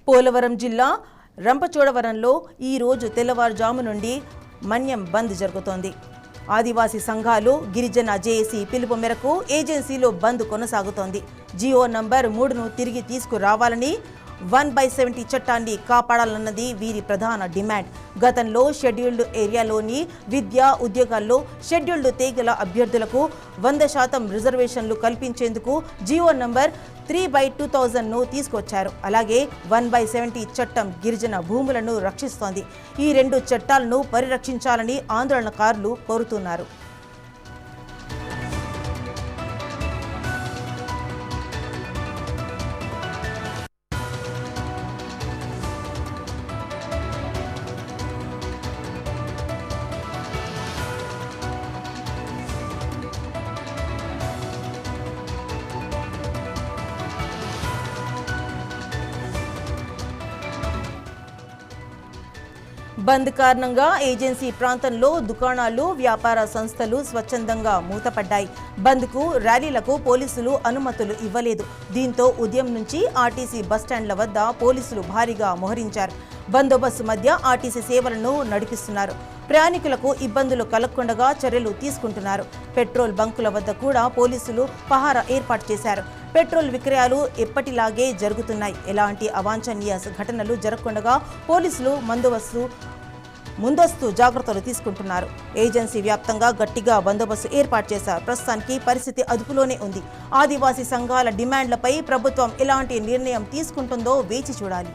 పోలవరం జిల్లా రంపచోడవరంలో ఈ రోజు తెల్లవారుజాము నుండి మన్యం బంద్ జరుగుతోంది. ఆదివాసీ సంఘాలు గిరిజన జేఏసీ పిలుపు మేరకు ఏజెన్సీలో బంద్ కొనసాగుతోంది. జియో నంబర్ 3ను తిరిగి తీసుకురావాలని 1/70 చట్టాన్ని కాపాడాలన్నది వీరి ప్రధాన డిమాండ్. గతంలో షెడ్యూల్డ్ ఏరియాలోని విద్యా ఉద్యోగాల్లో షెడ్యూల్డ్ తెగల అభ్యర్థులకు 100% రిజర్వేషన్లు కల్పించేందుకు జియో నంబర్ 3/2000ను తీసుకొచ్చారు. అలాగే 1/70 చట్టం గిరిజన భూములను రక్షిస్తోంది. ఈ రెండు చట్టాలను పరిరక్షించాలని ఆందోళనకారులు కోరుతున్నారు. బంద్ కారణంగా ఏజెన్సీ ప్రాంతంలో దుకాణాలు, వ్యాపార సంస్థలు స్వచ్ఛందంగా మూతపడ్డాయి. బంద్కు, ర్యాలీలకు పోలీసులు అనుమతులు ఇవ్వలేదు. దీంతో ఉదయం నుంచి ఆర్టీసీ బస్టాండ్ల వద్ద పోలీసులు భారీగా మోహరించారు. బందోబస్తు మధ్య ఆర్టీసీ సేవలను నడిపిస్తున్నారు. ప్రయాణికులకు ఇబ్బందులు కలగకుండా చర్యలు తీసుకుంటున్నారు. పెట్రోల్ బంకుల వద్ద కూడా పోలీసులు పహారా ఏర్పాటు చేశారు. పెట్రోల్ విక్రయాలు ఎప్పటిలాగే జరుగుతున్నాయి. ఎలాంటి అవాంఛనీయ ఘటనలు జరగకుండా పోలీసులు ముందస్తు జాగ్రత్తలు తీసుకుంటున్నారు. ఏజెన్సీ వ్యాప్తంగా గట్టిగా బందోబస్తు ఏర్పాటు చేశారు. ప్రస్తుతానికి పరిస్థితి అదుపులోనే ఉంది. ఆదివాసీ సంఘాల డిమాండ్లపై ప్రభుత్వం ఎలాంటి నిర్ణయం తీసుకుంటుందో వేచి చూడాలి.